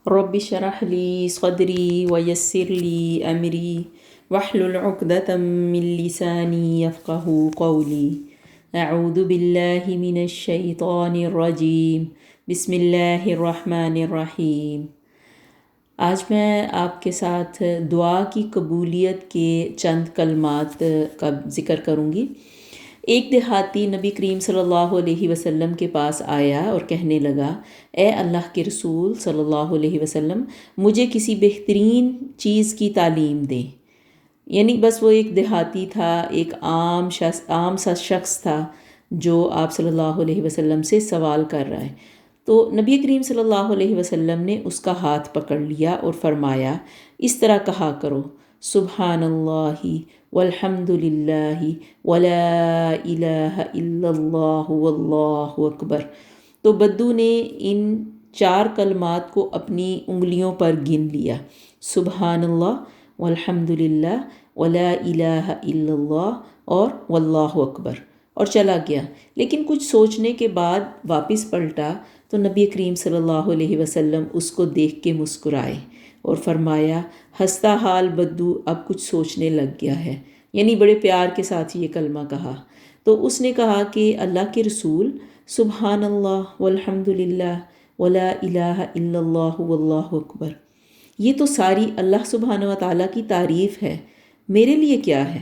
رب اشرح لی صدری ویسر لی امری واحلل عقدۃ من لسانی یفقہوا قولی اعوذ باللہ من الشیطان الرجیم بسم اللہ الرحمن الرحیم۔ آج میں آپ کے ساتھ دعا کی قبولیت کے چند کلمات کا ذکر کروں گی۔ ایک دیہاتی نبی کریم صلی اللہ علیہ وسلم کے پاس آیا اور کہنے لگا، اے اللہ کے رسول صلی اللہ علیہ وسلم، مجھے کسی بہترین چیز کی تعلیم دیں۔ یعنی بس وہ ایک دیہاتی تھا، ایک عام سا شخص تھا جو آپ صلی اللہ علیہ وسلم سے سوال کر رہا ہے۔ تو نبی کریم صلی اللہ علیہ وسلم نے اس کا ہاتھ پکڑ لیا اور فرمایا، اس طرح کہا کرو، سبحان اللہ والحمد للہ ولا الہ الا اللہ واللہ اکبر۔ تو بدو نے ان 4 کلمات کو اپنی انگلیوں پر گن لیا، سبحان اللہ والحمد للہ ولا الہ الا اللہ اور واللہ اکبر، اور چلا گیا۔ لیکن کچھ سوچنے کے بعد واپس پلٹا تو نبی کریم صلی اللہ علیہ وسلم اس کو دیکھ کے مسکرائے اور فرمایا، ہنستا حال بدو اب کچھ سوچنے لگ گیا ہے۔ یعنی بڑے پیار کے ساتھ یہ کلمہ کہا۔ تو اس نے کہا کہ اللہ کے رسول، سبحان اللہ والحمد للہ ولا الہ الا اللہ واللہ اکبر، یہ تو ساری اللہ سبحانہ و تعالیٰ کی تعریف ہے، میرے لیے کیا ہے؟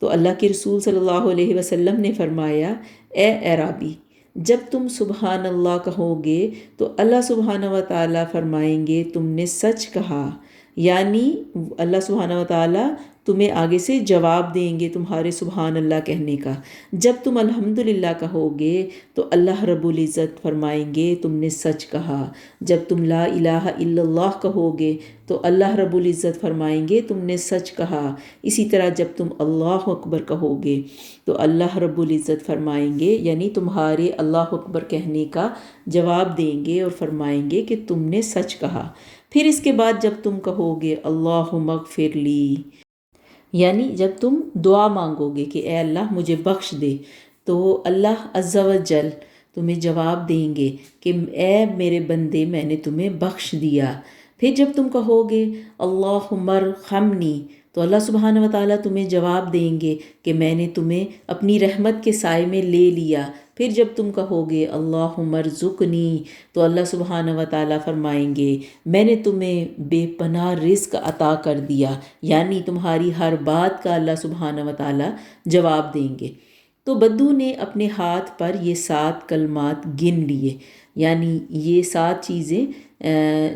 تو اللہ کے رسول صلی اللہ علیہ وسلم نے فرمایا، اے اعرابی، جب تم سبحان اللہ کہو گے تو اللہ سبحانہ و تعالیٰ فرمائیں گے تم نے سچ کہا، یعنی اللہ سبحانہ و تعالیٰ تمہیں آگے سے جواب دیں گے تمہارے سبحان اللہ کہنے کا۔ جب تم الحمدللہ کہو گے تو اللہ رب العزت فرمائیں گے تم نے سچ کہا۔ جب تم لا الہ الا اللہ کہو گے تو اللہ رب العزت فرمائیں گے تم نے سچ کہا۔ اسی طرح جب تم اللہ اکبر کہو گے تو اللہ رب العزت فرمائیں گے، یعنی تمہارے اللہ اکبر کہنے کا جواب دیں گے اور فرمائیں گے کہ تم نے سچ کہا۔ پھر اس کے بعد جب تم کہو گے اللہم اغفر لی، یعنی جب تم دعا مانگو گے کہ اے اللہ مجھے بخش دے، تو اللہ عز و جل تمہیں جواب دیں گے کہ اے میرے بندے میں نے تمہیں بخش دیا۔ پھر جب تم کہو گے اللہم ارحمنی، تو اللہ سبحانہ و تعالیٰ تمہیں جواب دیں گے کہ میں نے تمہیں اپنی رحمت کے سائے میں لے لیا۔ پھر جب تم کہو گے اللہم ارزقنی، تو اللہ سبحانہ و تعالیٰ فرمائیں گے میں نے تمہیں بے پناہ رزق عطا کر دیا، یعنی تمہاری ہر بات کا اللہ سبحانہ و تعالیٰ جواب دیں گے۔ تو بدو نے اپنے ہاتھ پر یہ 7 کلمات گن لیے، یعنی یہ 7 چیزیں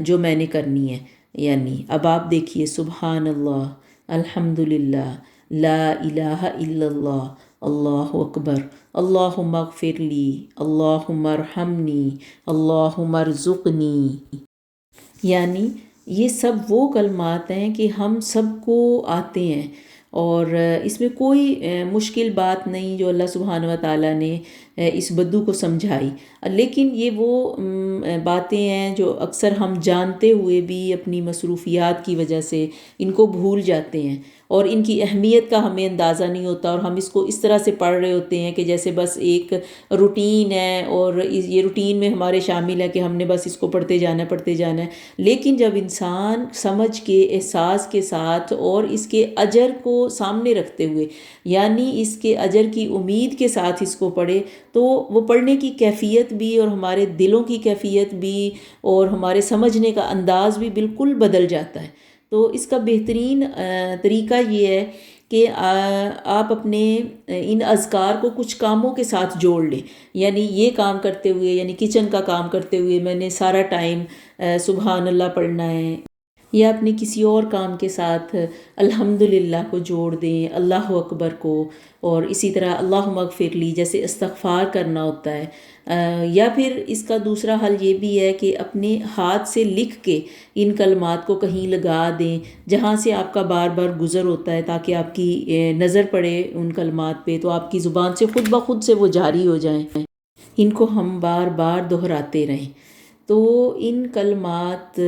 جو میں نے کرنی ہیں۔ یعنی اب آپ دیکھیے، سبحان اللہ، الحمدللہ، لا الہ الا اللہ، اللہ اکبر، اللہم اغفر لی، اللہم ارحمنی، اللہم ارزقنی۔ یعنی یہ سب وہ کلمات ہیں کہ ہم سب کو آتے ہیں، اور اس میں کوئی مشکل بات نہیں جو اللہ سبحانہ و تعالیٰ نے اس بدو کو سمجھائی۔ لیکن یہ وہ باتیں ہیں جو اکثر ہم جانتے ہوئے بھی اپنی مصروفیات کی وجہ سے ان کو بھول جاتے ہیں، اور ان کی اہمیت کا ہمیں اندازہ نہیں ہوتا، اور ہم اس کو اس طرح سے پڑھ رہے ہوتے ہیں کہ جیسے بس ایک روٹین ہے، اور یہ روٹین میں ہمارے شامل ہے کہ ہم نے بس اس کو پڑھتے جانا ہے۔ لیکن جب انسان سمجھ کے، احساس کے ساتھ اور اس کے اجر کو سامنے رکھتے ہوئے، یعنی اس کے اجر کی امید کے ساتھ اس کو پڑھے، تو وہ پڑھنے کی کیفیت بھی اور ہمارے دلوں کی کیفیت بھی اور ہمارے سمجھنے کا انداز بھی بالکل بدل جاتا ہے۔ تو اس کا بہترین طریقہ یہ ہے کہ آپ اپنے ان اذکار کو کچھ کاموں کے ساتھ جوڑ لیں۔ یعنی یہ کام کرتے ہوئے، یعنی کچن کا کام کرتے ہوئے میں نے سارا ٹائم سبحان اللہ پڑھنا ہے، یا اپنے کسی اور کام کے ساتھ الحمدللہ کو جوڑ دیں، اللہ اکبر کو، اور اسی طرح اللہم اغفر لی جیسے استغفار کرنا ہوتا ہے۔ یا پھر اس کا دوسرا حل یہ بھی ہے کہ اپنے ہاتھ سے لکھ کے ان کلمات کو کہیں لگا دیں جہاں سے آپ کا بار بار گزر ہوتا ہے، تاکہ آپ کی نظر پڑے ان کلمات پہ، تو آپ کی زبان سے خود بخود سے وہ جاری ہو جائیں، ان کو ہم بار بار دہراتے رہیں۔ تو ان کلمات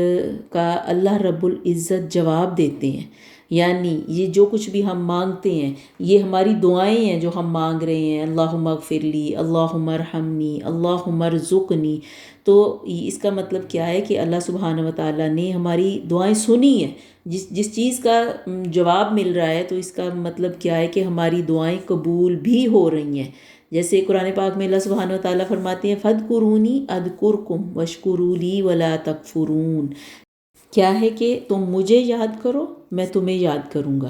کا اللہ رب العزت جواب دیتے ہیں، یعنی یہ جو کچھ بھی ہم مانگتے ہیں، یہ ہماری دعائیں ہیں جو ہم مانگ رہے ہیں، اللہم اغفر لی، اللہم ارحمنی، اللہم ارزقنی، تو اس کا مطلب کیا ہے کہ اللہ سبحانہ و تعالیٰ نے ہماری دعائیں سنی ہیں، جس چیز کا جواب مل رہا ہے تو اس کا مطلب کیا ہے کہ ہماری دعائیں قبول بھی ہو رہی ہیں۔ جیسے قرآن پاک میں اللہ سبحانہ و تعالیٰ فرماتے ہیں فَاذْكُرُونِی أَذْكُرْكُمْ وَاشْكُرُوا لِی وَلَا تَکْفُرُونَ، کیا ہے کہ تم مجھے یاد کرو میں تمہیں یاد کروں گا۔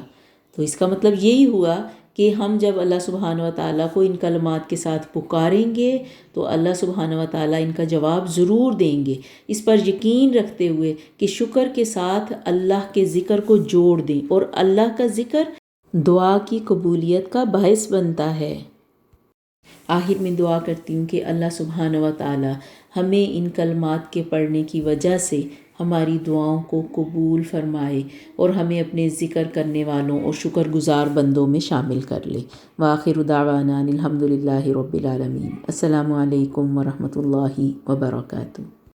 تو اس کا مطلب یہی ہوا کہ ہم جب اللہ سبحانہ و تعالیٰ کو ان کلمات کے ساتھ پکاریں گے تو اللہ سبحانہ و تعالیٰ ان کا جواب ضرور دیں گے، اس پر یقین رکھتے ہوئے کہ شکر کے ساتھ اللہ کے ذکر کو جوڑ دیں، اور اللہ کا ذکر دعا کی قبولیت کا باعث بنتا ہے۔ آخر میں دعا کرتی ہوں کہ اللہ سبحانہ و تعالیٰ ہمیں ان کلمات کے پڑھنے کی وجہ سے ہماری دعاؤں کو قبول فرمائے اور ہمیں اپنے ذکر کرنے والوں اور شکر گزار بندوں میں شامل کر لے۔ وآخر دعوانا الحمد للہ رب العالمین۔ السلام علیکم ورحمۃ اللہ وبرکاتہ۔